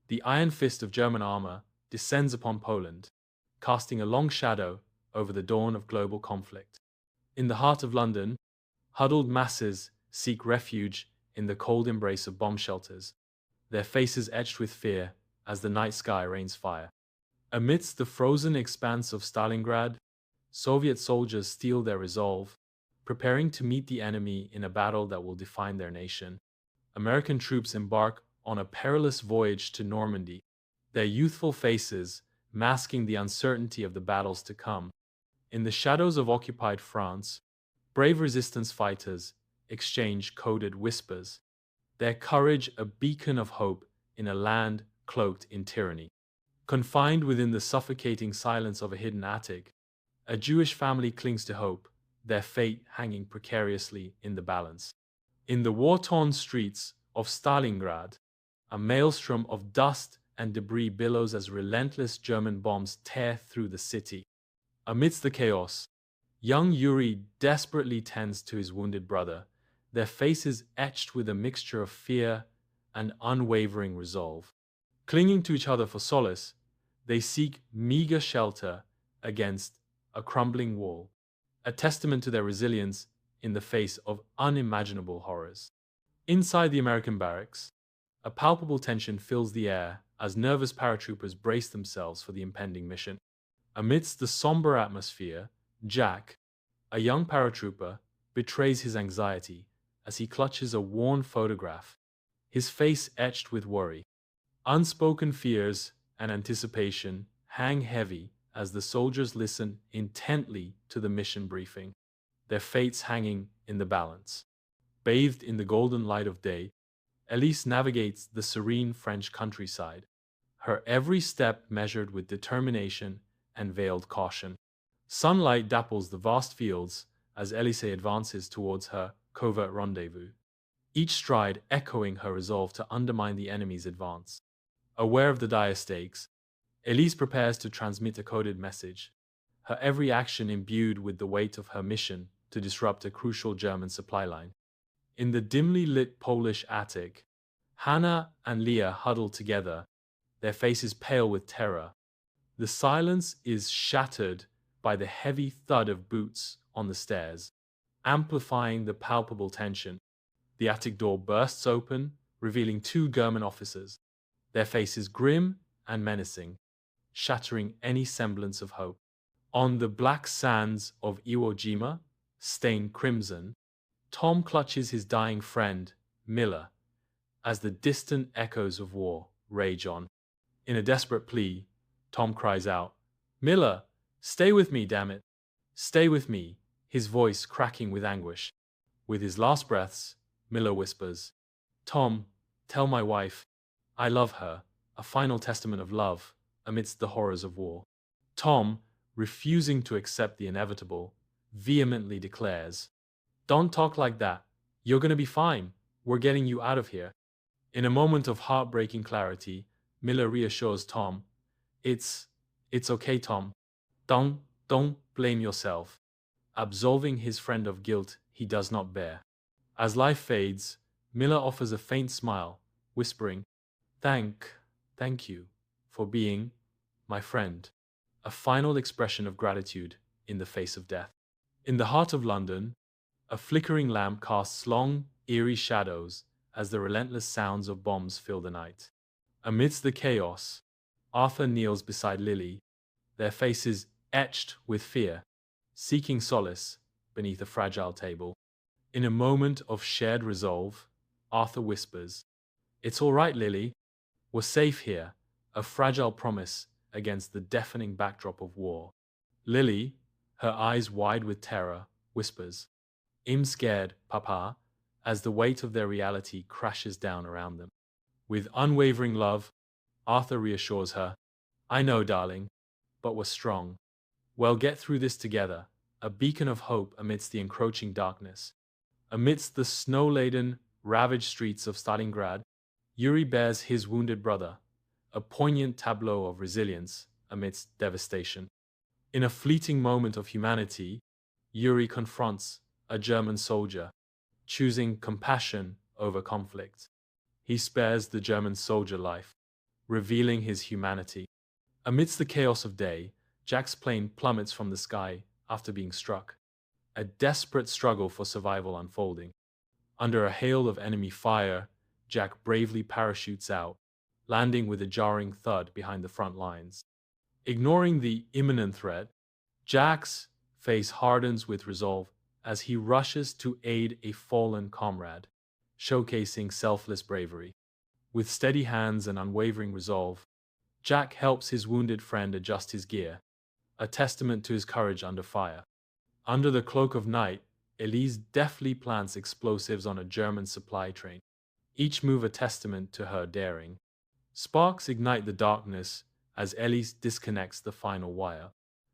The iron fist of German armor descends upon Poland, casting a long shadow over the dawn of global conflict. In the heart of London, huddled masses seek refuge in the cold embrace of bomb shelters, their faces etched with fear as the night sky rains fire. Amidst the frozen expanse of Stalingrad, Soviet soldiers steel their resolve, preparing to meet the enemy in a battle that will define their nation. American troops embark on a perilous voyage to Normandy, their youthful faces masking the uncertainty of the battles to come. In the shadows of occupied France, brave resistance fighters exchange coded whispers, their courage a beacon of hope in a land cloaked in tyranny. Confined within the suffocating silence of a hidden attic, a Jewish family clings to hope, their fate hanging precariously in the balance. In the war-torn streets of Stalingrad, a maelstrom of dust and debris billows as relentless German bombs tear through the city. Amidst the chaos, young Yuri desperately tends to his wounded brother, their faces etched with a mixture of fear and unwavering resolve. Clinging to each other for solace, they seek meager shelter against a crumbling wall, a testament to their resilience in the face of unimaginable horrors. Inside the American barracks, a palpable tension fills the air as nervous paratroopers brace themselves for the impending mission. Amidst the somber atmosphere, Jack, a young paratrooper, betrays his anxiety as he clutches a worn photograph, his face etched with worry. Unspoken fears and anticipation hang heavy as the soldiers listen intently to the mission briefing, their fates hanging in the balance. Bathed in the golden light of day, Elise navigates the serene French countryside, her every step measured with determination and veiled caution. Sunlight dapples the vast fields as Elise advances towards her covert rendezvous, each stride echoing her resolve to undermine the enemy's advance. Aware of the dire stakes, Elise prepares to transmit a coded message, her every action imbued with the weight of her mission to disrupt a crucial German supply line. In the dimly lit Polish attic, Hannah and Leah huddle together, their faces pale with terror. The silence is shattered by the heavy thud of boots on the stairs, amplifying the palpable tension. The attic door bursts open, revealing two German officers, their faces grim and menacing, shattering any semblance of hope. On the black sands of Iwo Jima, stained crimson, Tom clutches his dying friend, Miller, as the distant echoes of war rage on. In a desperate plea, Tom cries out, "Miller, stay with me, damn it! Stay with me," his voice cracking with anguish. With his last breaths, Miller whispers, "Tom, tell my wife, I love her," a final testament of love amidst the horrors of war. Tom, refusing to accept the inevitable, vehemently declares, "Don't talk like that. You're going to be fine. We're getting you out of here." In a moment of heartbreaking clarity, Miller reassures Tom, It's okay, Tom. Don't blame yourself," absolving his friend of guilt he does not bear. As life fades, Miller offers a faint smile, whispering, Thank you for being my friend," a final expression of gratitude in the face of death. In the heart of London, a flickering lamp casts long, eerie shadows as the relentless sounds of bombs fill the night. Amidst the chaos, Arthur kneels beside Lily, their faces etched with fear, seeking solace beneath a fragile table. In a moment of shared resolve, Arthur whispers, "It's all right, Lily. We're safe here," a fragile promise against the deafening backdrop of war. Lily, her eyes wide with terror, whispers, "I'm scared, Papa," as the weight of their reality crashes down around them. With unwavering love, Arthur reassures her, "I know, darling, but we're strong. We'll get through this together," a beacon of hope amidst the encroaching darkness. Amidst the snow-laden, ravaged streets of Stalingrad, Yuri bears his wounded brother, a poignant tableau of resilience amidst devastation. In a fleeting moment of humanity, Yuri confronts a German soldier, choosing compassion over conflict. He spares the German soldier life, revealing his humanity. Amidst the chaos of day, Jack's plane plummets from the sky after being struck, a desperate struggle for survival unfolding. Under a hail of enemy fire, Jack bravely parachutes out, landing with a jarring thud behind the front lines. Ignoring the imminent threat, Jack's face hardens with resolve as he rushes to aid a fallen comrade, showcasing selfless bravery. With steady hands and unwavering resolve, Jack helps his wounded friend adjust his gear, a testament to his courage under fire. Under the cloak of night, Elise deftly plants explosives on a German supply train, each move a testament to her daring. Sparks ignite the darkness as Elise disconnects the final wire,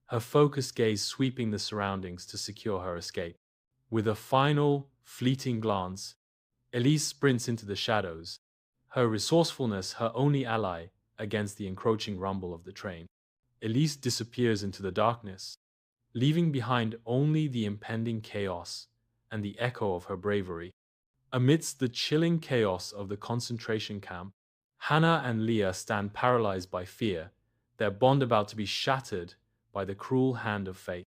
her focused gaze sweeping the surroundings to secure her escape. With a final, fleeting glance, Elise sprints into the shadows, her resourcefulness her only ally against the encroaching rumble of the train. Elise disappears into the darkness, leaving behind only the impending chaos and the echo of her bravery. Amidst the chilling chaos of the concentration camp, Hannah and Leah stand paralyzed by fear, their bond about to be shattered by the cruel hand of fate.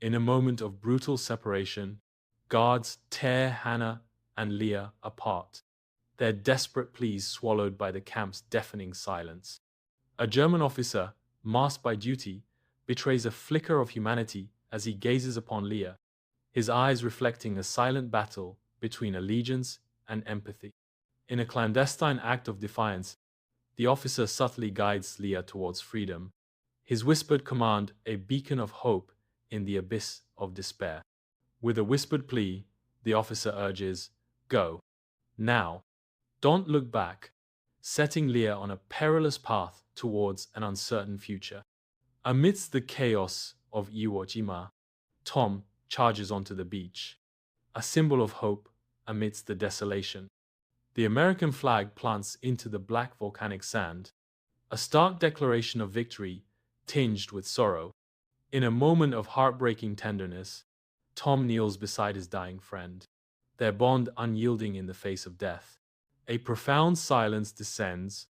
In a moment of brutal separation, guards tear Hannah and Leah apart, their desperate pleas swallowed by the camp's deafening silence. A German officer, masked by duty, betrays a flicker of humanity as he gazes upon Leah, his eyes reflecting a silent battle between allegiance and empathy. In a clandestine act of defiance, the officer subtly guides Leah towards freedom, his whispered command a beacon of hope in the abyss of despair. With a whispered plea, the officer urges, "Go. Now. Don't look back," setting Leah on a perilous path towards an uncertain future. Amidst the chaos of Iwo Jima, Tom charges onto the beach, a symbol of hope amidst the desolation. The American flag plants into the black volcanic sand, a stark declaration of victory tinged with sorrow. In a moment of heartbreaking tenderness, Tom kneels beside his dying friend, their bond unyielding in the face of death. A profound silence descends,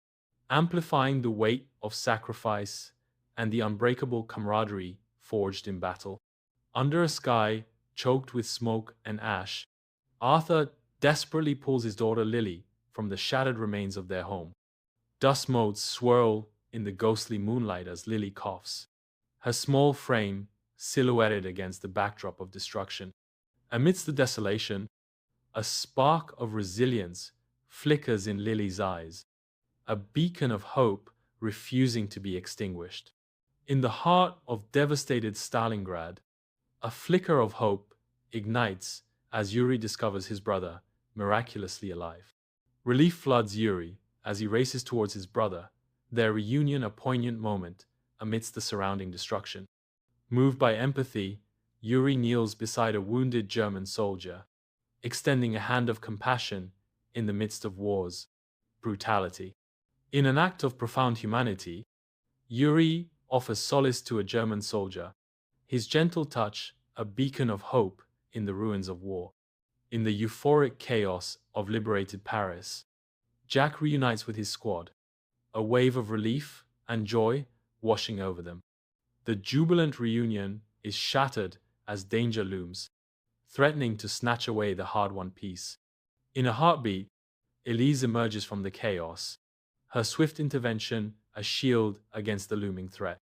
amplifying the weight of sacrifice and the unbreakable camaraderie forged in battle. Under a sky choked with smoke and ash, Arthur desperately pulls his daughter Lily from the shattered remains of their home. Dust motes swirl in the ghostly moonlight as Lily coughs, her small frame silhouetted against the backdrop of destruction. Amidst the desolation, a spark of resilience flickers in Lily's eyes, a beacon of hope refusing to be extinguished. In the heart of devastated Stalingrad, a flicker of hope ignites as Yuri discovers his brother miraculously alive. Relief floods Yuri as he races towards his brother, their reunion a poignant moment amidst the surrounding destruction. Moved by empathy, Yuri kneels beside a wounded German soldier, extending a hand of compassion in the midst of war's brutality. In an act of profound humanity, Yuri offers solace to a German soldier, his gentle touch a beacon of hope in the ruins of war. In the euphoric chaos of liberated Paris, Jack reunites with his squad, a wave of relief and joy washing over them. The jubilant reunion is shattered as danger looms, threatening to snatch away the hard-won peace. In a heartbeat, Elise emerges from the chaos, her swift intervention a shield against the looming threat.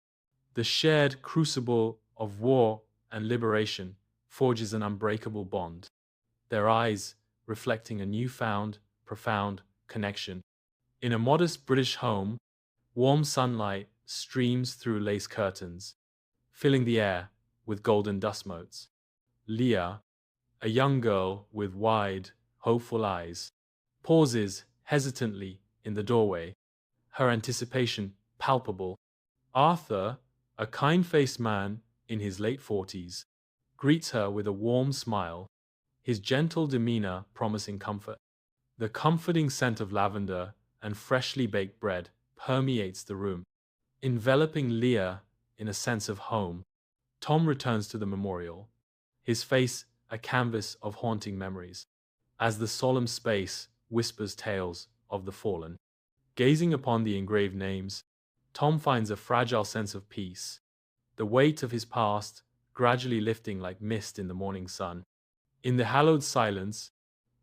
The shared crucible of war and liberation forges an unbreakable bond, their eyes reflecting a newfound, profound connection. In a modest British home, warm sunlight streams through lace curtains, filling the air with golden dust motes. Leah, a young girl with wide, hopeful eyes, pauses hesitantly in the doorway, her anticipation palpable. Arthur, a kind-faced man in his late 40s, greets her with a warm smile, his gentle demeanor promising comfort. The comforting scent of lavender and freshly baked bread permeates the room, enveloping Leah in a sense of home. Tom returns to the memorial, his face a canvas of haunting memories, as the solemn space whispers tales of the fallen. Gazing upon the engraved names, Tom finds a fragile sense of peace, the weight of his past gradually lifting like mist in the morning sun. In the hallowed silence,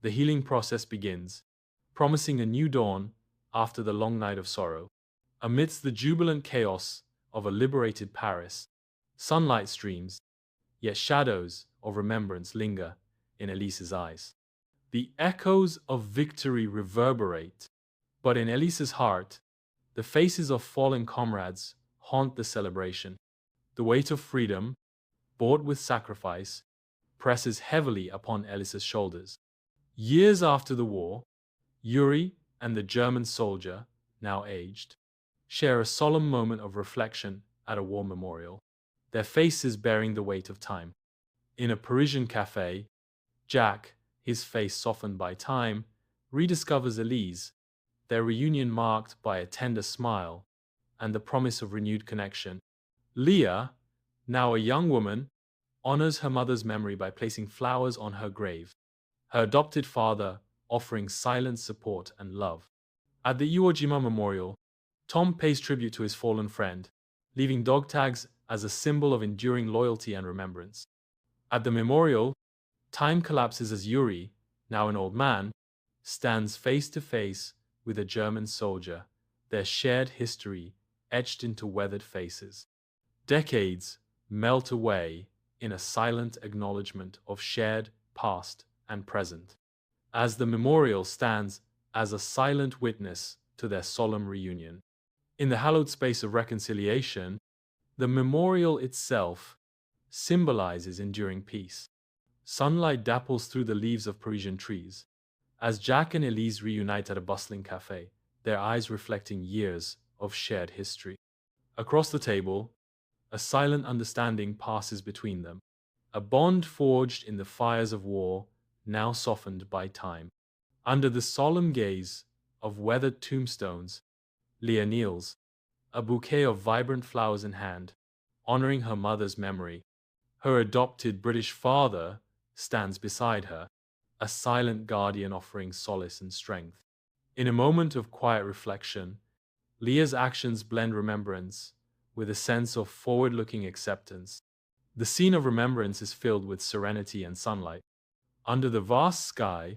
the healing process begins, promising a new dawn after the long night of sorrow. Amidst the jubilant chaos of a liberated Paris, sunlight streams, yet shadows of remembrance linger in Elise's eyes. The echoes of victory reverberate, but in Elise's heart, the faces of fallen comrades haunt the celebration. The weight of freedom, bought with sacrifice, presses heavily upon Elise's shoulders. Years after the war, Yuri and the German soldier, now aged, share a solemn moment of reflection at a war memorial, their faces bearing the weight of time. In a Parisian cafe, Jack, his face softened by time, rediscovers Elise, their reunion marked by a tender smile and the promise of renewed connection. Leah, now a young woman, honors her mother's memory by placing flowers on her grave, her adopted father offering silent support and love. At the Iwo Jima memorial, Tom pays tribute to his fallen friend, leaving dog tags as a symbol of enduring loyalty and remembrance. At the memorial, time collapses as Yuri, now an old man, stands face to face with a German soldier, their shared history etched into weathered faces. Decades melt away in a silent acknowledgement of shared past and present, as the memorial stands as a silent witness to their solemn reunion. In the hallowed space of reconciliation, the memorial itself symbolizes enduring peace. Sunlight dapples through the leaves of Parisian trees, as Jack and Elise reunite at a bustling cafe, their eyes reflecting years of shared history. Across the table, a silent understanding passes between them, a bond forged in the fires of war, now softened by time. Under the solemn gaze of weathered tombstones, Leah kneels, a bouquet of vibrant flowers in hand, honoring her mother's memory. Her adopted British father stands beside her, a silent guardian offering solace and strength. In a moment of quiet reflection, Leah's actions blend remembrance with a sense of forward-looking acceptance. The scene of remembrance is filled with serenity and sunlight. Under the vast sky,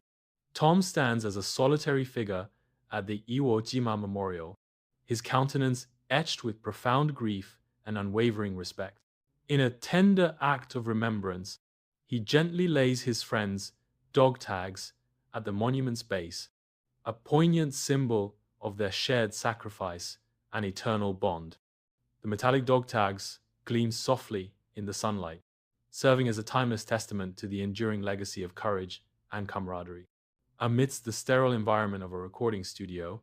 Tom stands as a solitary figure at the Iwo Jima memorial, his countenance etched with profound grief and unwavering respect. In a tender act of remembrance, he gently lays his friend's dog tags at the monument's base, a poignant symbol of their shared sacrifice and eternal bond. The metallic dog tags gleam softly in the sunlight, serving as a timeless testament to the enduring legacy of courage and camaraderie. Amidst the sterile environment of a recording studio,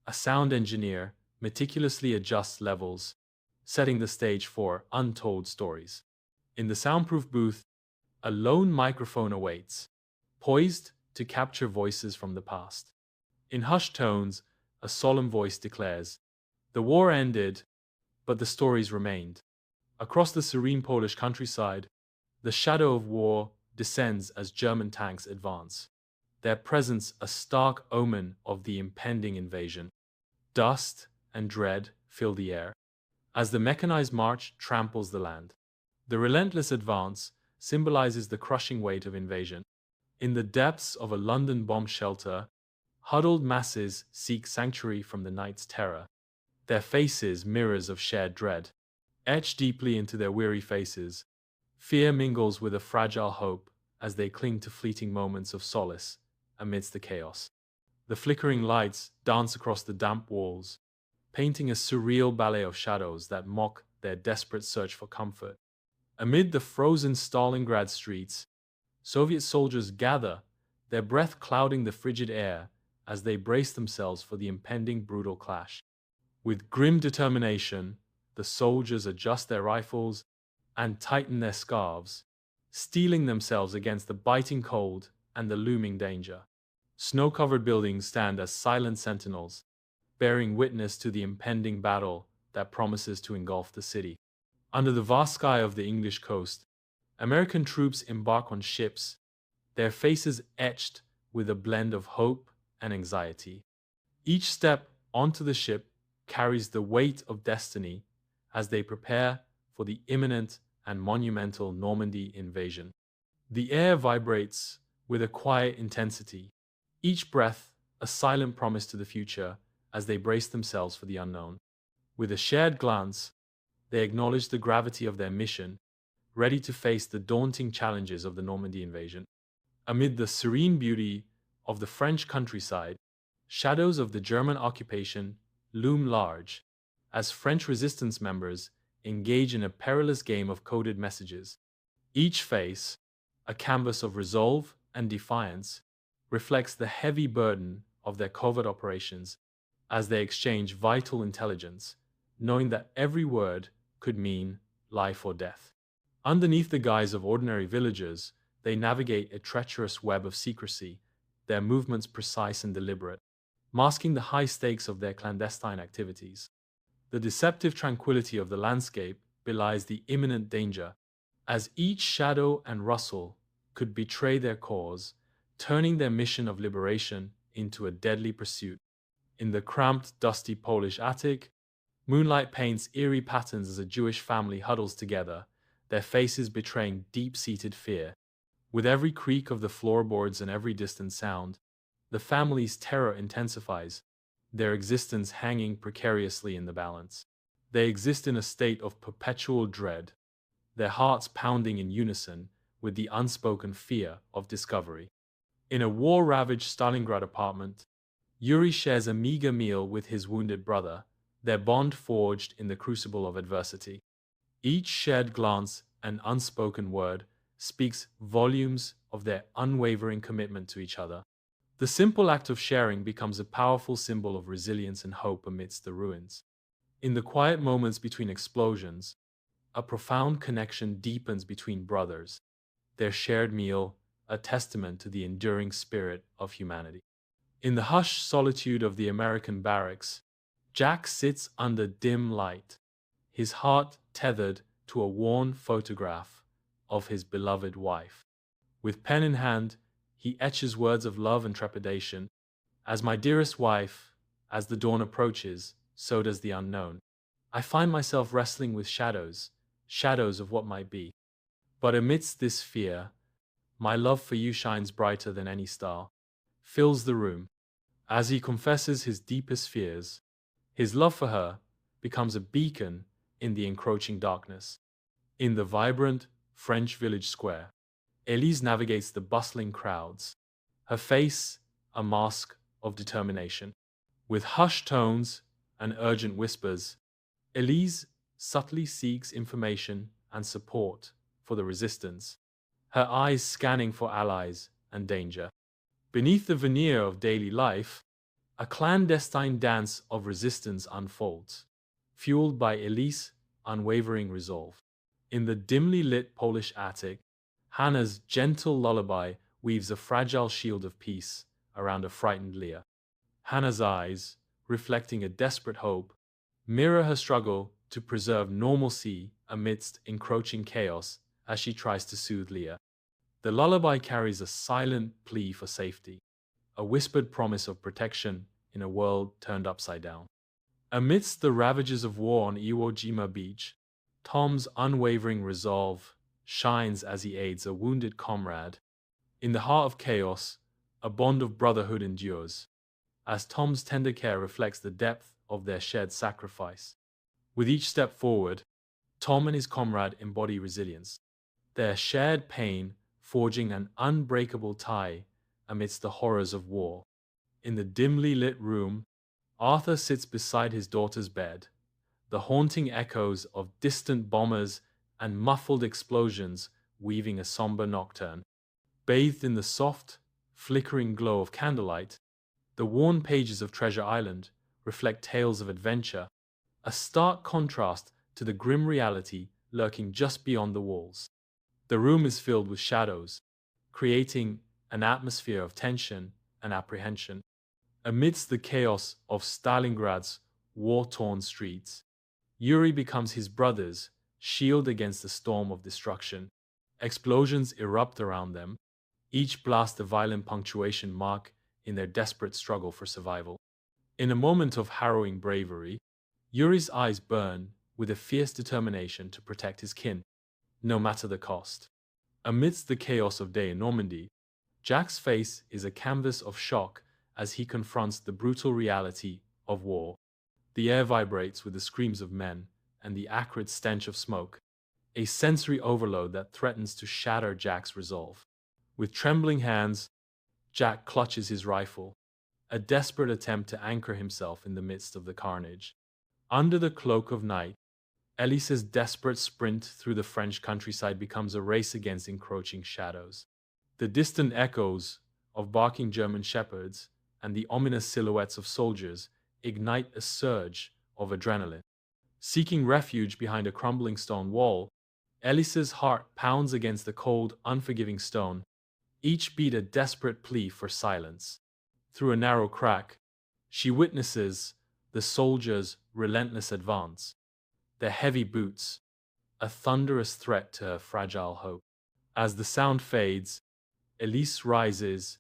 a sound engineer meticulously adjusts levels, setting the stage for untold stories. In the soundproof booth, a lone microphone awaits, poised to capture voices from the past. In hushed tones, a solemn voice declares, "The war ended, but the stories remained." Across the serene Polish countryside, the shadow of war descends as German tanks advance, their presence a stark omen of the impending invasion. Dust and dread fill the air, as the mechanized march tramples the land. The relentless advance symbolizes the crushing weight of invasion. In the depths of a London bomb shelter, huddled masses seek sanctuary from the night's terror, their faces mirrors of shared dread. Etched deeply into their weary faces, fear mingles with a fragile hope as they cling to fleeting moments of solace amidst the chaos. The flickering lights dance across the damp walls, painting a surreal ballet of shadows that mock their desperate search for comfort. Amid the frozen Stalingrad streets, Soviet soldiers gather, their breath clouding the frigid air as they brace themselves for the impending brutal clash. With grim determination, the soldiers adjust their rifles and tighten their scarves, steeling themselves against the biting cold and the looming danger. Snow-covered buildings stand as silent sentinels, bearing witness to the impending battle that promises to engulf the city. Under the vast sky of the English coast, American troops embark on ships, their faces etched with a blend of hope and anxiety. Each step onto the ship carries the weight of destiny as they prepare for the imminent and monumental Normandy invasion. The air vibrates with a quiet intensity, each breath a silent promise to the future as they brace themselves for the unknown. With a shared glance, they acknowledge the gravity of their mission, ready to face the daunting challenges of the Normandy invasion. Amid the serene beauty of the French countryside, shadows of the German occupation loom large as French resistance members engage in a perilous game of coded messages. Each face, a canvas of resolve and defiance, reflects the heavy burden of their covert operations as they exchange vital intelligence, knowing that every word could mean life or death. Underneath the guise of ordinary villagers, they navigate a treacherous web of secrecy, their movements precise and deliberate, masking the high stakes of their clandestine activities. The deceptive tranquility of the landscape belies the imminent danger, as each shadow and rustle could betray their cause, turning their mission of liberation into a deadly pursuit. In the cramped, dusty Polish attic, moonlight paints eerie patterns as a Jewish family huddles together, their faces betraying deep-seated fear. With every creak of the floorboards and every distant sound, the family's terror intensifies, their existence hanging precariously in the balance. They exist in a state of perpetual dread, their hearts pounding in unison with the unspoken fear of discovery. In a war-ravaged Stalingrad apartment, Yuri shares a meager meal with his wounded brother, their bond forged in the crucible of adversity. Each shared glance and unspoken word speaks volumes of their unwavering commitment to each other. The simple act of sharing becomes a powerful symbol of resilience and hope amidst the ruins. In the quiet moments between explosions, a profound connection deepens between brothers, their shared meal a testament to the enduring spirit of humanity. In the hushed solitude of the American barracks, Jack sits under dim light, his heart tethered to a worn photograph of his beloved wife. With pen in hand, he etches words of love and trepidation. As my dearest wife, as the dawn approaches, so does the unknown. I find myself wrestling with shadows, shadows of what might be. But amidst this fear, my love for you shines brighter than any star, fills the room. As he confesses his deepest fears, his love for her becomes a beacon in the encroaching darkness. In the vibrant French village square, Elise navigates the bustling crowds, her face a mask of determination. With hushed tones and urgent whispers, Elise subtly seeks information and support for the resistance, her eyes scanning for allies and danger. Beneath the veneer of daily life, a clandestine dance of resistance unfolds, fueled by Elise's unwavering resolve. In the dimly lit Polish attic, Hannah's gentle lullaby weaves a fragile shield of peace around a frightened Leah. Hannah's eyes, reflecting a desperate hope, mirror her struggle to preserve normalcy amidst encroaching chaos as she tries to soothe Leah. The lullaby carries a silent plea for safety, a whispered promise of protection in a world turned upside down. Amidst the ravages of war on Iwo Jima beach, Tom's unwavering resolve shines as he aids a wounded comrade. In the heart of chaos, a bond of brotherhood endures, as Tom's tender care reflects the depth of their shared sacrifice. With each step forward, Tom and his comrade embody resilience, their shared pain forging an unbreakable tie amidst the horrors of war. In the dimly lit room, Arthur sits beside his daughter's bed, the haunting echoes of distant bombers and muffled explosions weaving a somber nocturne. Bathed in the soft, flickering glow of candlelight, the worn pages of Treasure Island reflect tales of adventure, a stark contrast to the grim reality lurking just beyond the walls. The room is filled with shadows, creating an atmosphere of tension and apprehension. Amidst the chaos of Stalingrad's war-torn streets, Yuri becomes his brother's shield against the storm of destruction. Explosions erupt around them, each blast a violent punctuation mark in their desperate struggle for survival. In a moment of harrowing bravery, Yuri's eyes burn with a fierce determination to protect his kin, no matter the cost. Amidst the chaos of day in Normandy, Jack's face is a canvas of shock as he confronts the brutal reality of war. The air vibrates with the screams of men and the acrid stench of smoke, a sensory overload that threatens to shatter Jack's resolve. With trembling hands, Jack clutches his rifle, a desperate attempt to anchor himself in the midst of the carnage. Under the cloak of night, Elise's desperate sprint through the French countryside becomes a race against encroaching shadows. The distant echoes of barking German shepherds and the ominous silhouettes of soldiers ignite a surge of adrenaline. Seeking refuge behind a crumbling stone wall, Elise's heart pounds against the cold, unforgiving stone, each beat a desperate plea for silence. Through a narrow crack, she witnesses the soldiers' relentless advance, their heavy boots, a thunderous threat to her fragile hope. As the sound fades, Elise rises,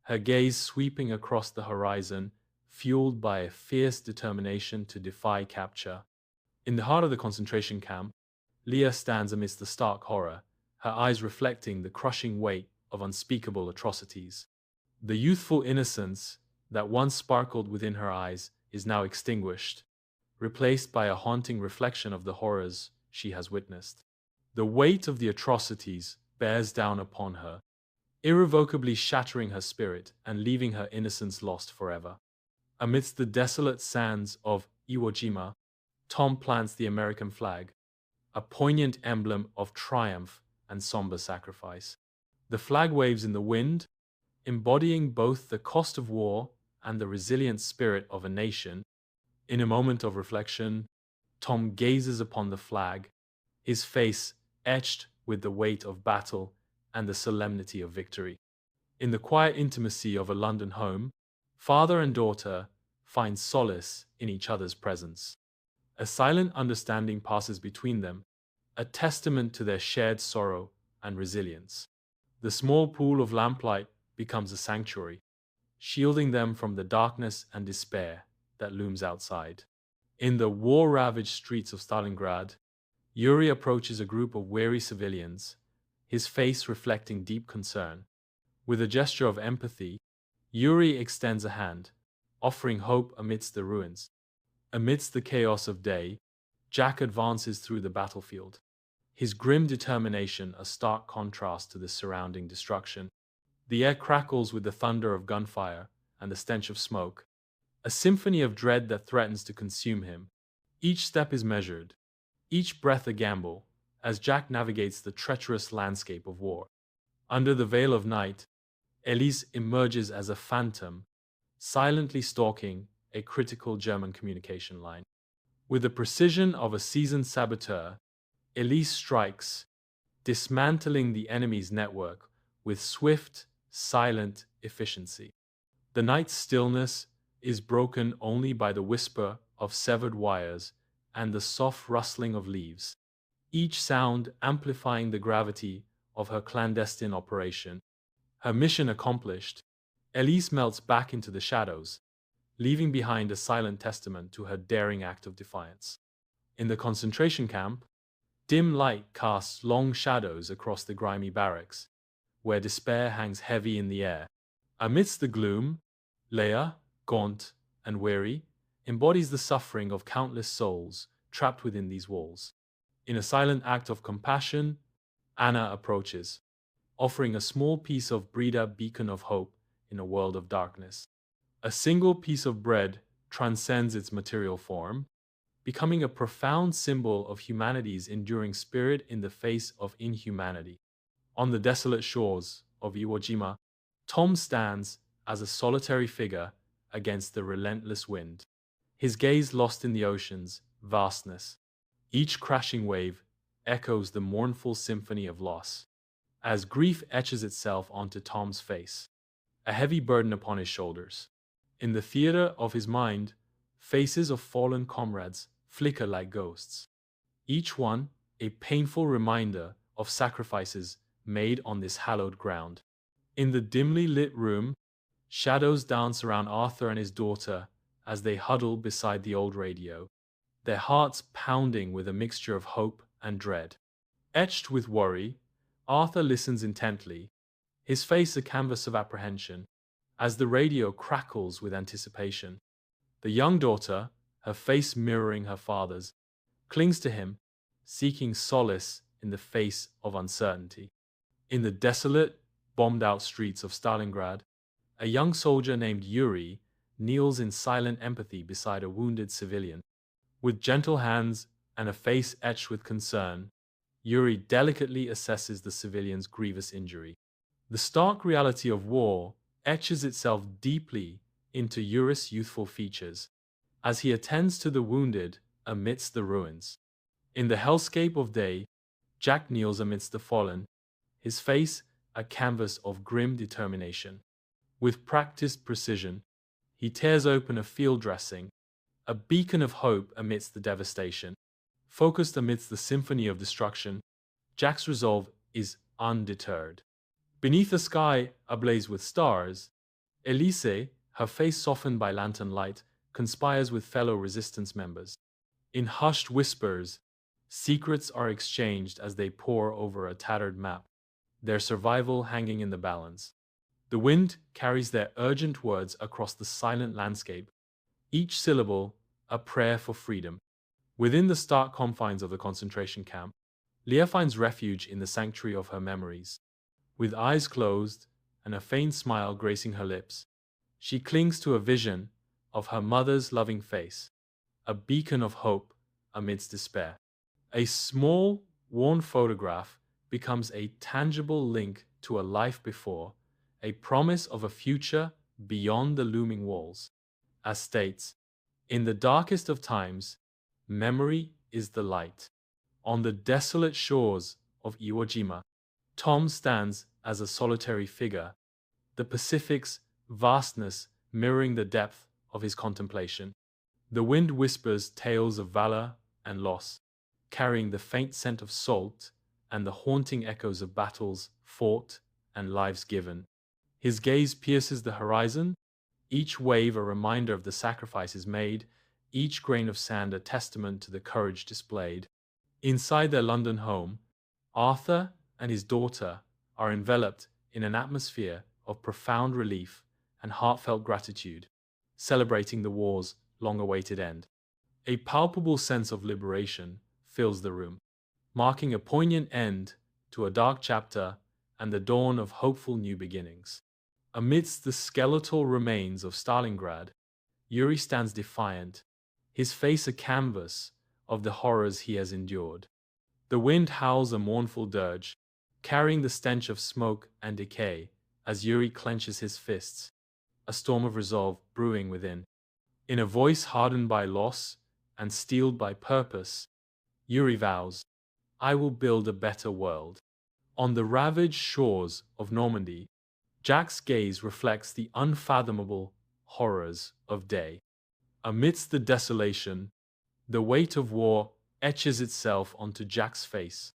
her gaze sweeping across the horizon, fueled by a fierce determination to defy capture. In the heart of the concentration camp, Leah stands amidst the stark horror, her eyes reflecting the crushing weight of unspeakable atrocities. The youthful innocence that once sparkled within her eyes is now extinguished, replaced by a haunting reflection of the horrors she has witnessed. The weight of the atrocities bears down upon her, irrevocably shattering her spirit and leaving her innocence lost forever. Amidst the desolate sands of Iwo Jima, Tom plants the American flag, a poignant emblem of triumph and somber sacrifice. The flag waves in the wind, embodying both the cost of war and the resilient spirit of a nation. In a moment of reflection, Tom gazes upon the flag, his face etched with the weight of battle and the solemnity of victory. In the quiet intimacy of a London home, father and daughter find solace in each other's presence. A silent understanding passes between them, a testament to their shared sorrow and resilience. The small pool of lamplight becomes a sanctuary, shielding them from the darkness and despair that looms outside. In the war-ravaged streets of Stalingrad, Yuri approaches a group of weary civilians, his face reflecting deep concern. With a gesture of empathy, Yuri extends a hand, offering hope amidst the ruins. Amidst the chaos of day, Jack advances through the battlefield, his grim determination a stark contrast to the surrounding destruction. The air crackles with the thunder of gunfire and the stench of smoke, a symphony of dread that threatens to consume him. Each step is measured, each breath a gamble, as Jack navigates the treacherous landscape of war. Under the veil of night, Elise emerges as a phantom, silently stalking a critical German communication line. With the precision of a seasoned saboteur, Elise strikes, dismantling the enemy's network with swift, silent efficiency. The night's stillness is broken only by the whisper of severed wires and the soft rustling of leaves, each sound amplifying the gravity of her clandestine operation. Her mission accomplished, Elise melts back into the shadows, leaving behind a silent testament to her daring act of defiance. In the concentration camp, dim light casts long shadows across the grimy barracks, where despair hangs heavy in the air. Amidst the gloom, Leah, gaunt and weary, embodies the suffering of countless souls trapped within these walls. In a silent act of compassion, Anna approaches, offering a small piece of bread, beacon of hope in a world of darkness. A single piece of bread transcends its material form, becoming a profound symbol of humanity's enduring spirit in the face of inhumanity. On the desolate shores of Iwo Jima, Tom stands as a solitary figure against the relentless wind, his gaze lost in the ocean's vastness. Each crashing wave echoes the mournful symphony of loss, as grief etches itself onto Tom's face, a heavy burden upon his shoulders. In the theater of his mind, faces of fallen comrades flicker like ghosts, each one a painful reminder of sacrifices made on this hallowed ground. In the dimly lit room, shadows dance around Arthur and his daughter as they huddle beside the old radio, their hearts pounding with a mixture of hope and dread. Etched with worry, Arthur listens intently, his face a canvas of apprehension, as the radio crackles with anticipation. The young daughter, her face mirroring her father's, clings to him, seeking solace in the face of uncertainty. In the desolate, bombed-out streets of Stalingrad, a young soldier named Yuri kneels in silent empathy beside a wounded civilian. With gentle hands and a face etched with concern, Yuri delicately assesses the civilian's grievous injury. The stark reality of war etches itself deeply into Yuri's youthful features as he attends to the wounded amidst the ruins. In the hellscape of day, Jack kneels amidst the fallen, his face a canvas of grim determination. With practiced precision, he tears open a field dressing, a beacon of hope amidst the devastation. Focused amidst the symphony of destruction, Jack's resolve is undeterred. Beneath a sky ablaze with stars, Elise, her face softened by lantern light, conspires with fellow resistance members. In hushed whispers, secrets are exchanged as they pore over a tattered map, their survival hanging in the balance. The wind carries their urgent words across the silent landscape, each syllable a prayer for freedom. Within the stark confines of the concentration camp, Leah finds refuge in the sanctuary of her memories. With eyes closed and a faint smile gracing her lips, she clings to a vision of her mother's loving face, a beacon of hope amidst despair. A small, worn photograph becomes a tangible link to a life before, a promise of a future beyond the looming walls. As states, in the darkest of times, memory is the light. On the desolate shores of Iwo Jima, Tom stands as a solitary figure, the Pacific's vastness mirroring the depth of his contemplation. The wind whispers tales of valor and loss, carrying the faint scent of salt and the haunting echoes of battles fought and lives given. His gaze pierces the horizon, each wave a reminder of the sacrifices made, each grain of sand a testament to the courage displayed. Inside their London home, Arthur and his daughter are enveloped in an atmosphere of profound relief and heartfelt gratitude, celebrating the war's long-awaited end. A palpable sense of liberation fills the room, marking a poignant end to a dark chapter and the dawn of hopeful new beginnings. Amidst the skeletal remains of Stalingrad, Yuri stands defiant, his face a canvas of the horrors he has endured. The wind howls a mournful dirge, carrying the stench of smoke and decay as Yuri clenches his fists, a storm of resolve brewing within. In a voice hardened by loss and steeled by purpose, Yuri vows, "I will build a better world." On the ravaged shores of Normandy, Jack's gaze reflects the unfathomable horrors of day. Amidst the desolation, the weight of war etches itself onto Jack's face,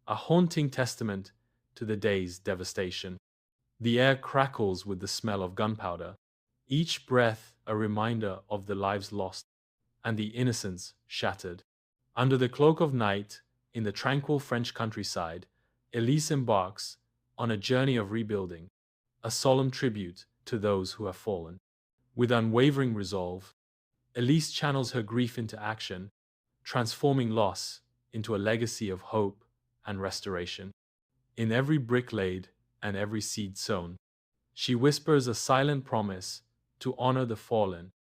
a haunting testament to the day's devastation. The air crackles with the smell of gunpowder, each breath a reminder of the lives lost and the innocence shattered. Under the cloak of night, in the tranquil French countryside, Elise embarks on a journey of rebuilding, a solemn tribute to those who have fallen. With unwavering resolve, Elise channels her grief into action, transforming loss into a legacy of hope and restoration. In every brick laid and every seed sown, she whispers a silent promise to honor the fallen,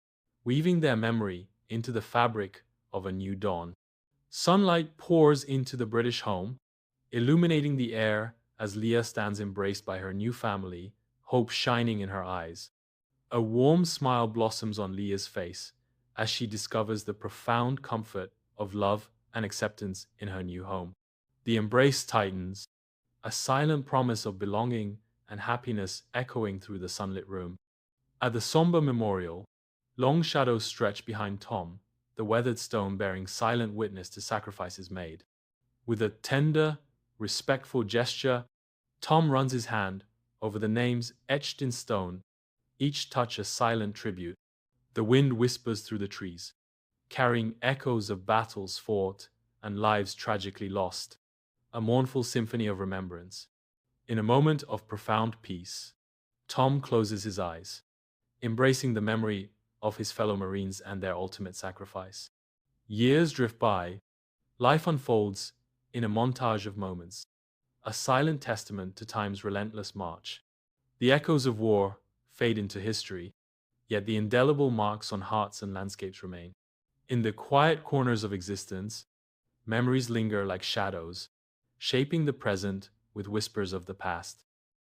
weaving their memory into the fabric of a new dawn. Sunlight pours into the British home, illuminating the air as Leah stands embraced by her new family, hope shining in her eyes. A warm smile blossoms on Leah's face as she discovers the profound comfort of love and acceptance in her new home. The embrace tightens, a silent promise of belonging and happiness echoing through the sunlit room. At the somber memorial, long shadows stretch behind Tom, the weathered stone bearing silent witness to sacrifices made. With a tender, respectful gesture, Tom runs his hand over the names etched in stone, each touch a silent tribute. The wind whispers through the trees, carrying echoes of battles fought and lives tragically lost, a mournful symphony of remembrance. In a moment of profound peace, Tom closes his eyes, embracing the memory of his fellow Marines and their ultimate sacrifice. Years drift by, life unfolds in a montage of moments, a silent testament to time's relentless march. The echoes of war fade into history, yet the indelible marks on hearts and landscapes remain. In the quiet corners of existence, memories linger like shadows, shaping the present with whispers of the past.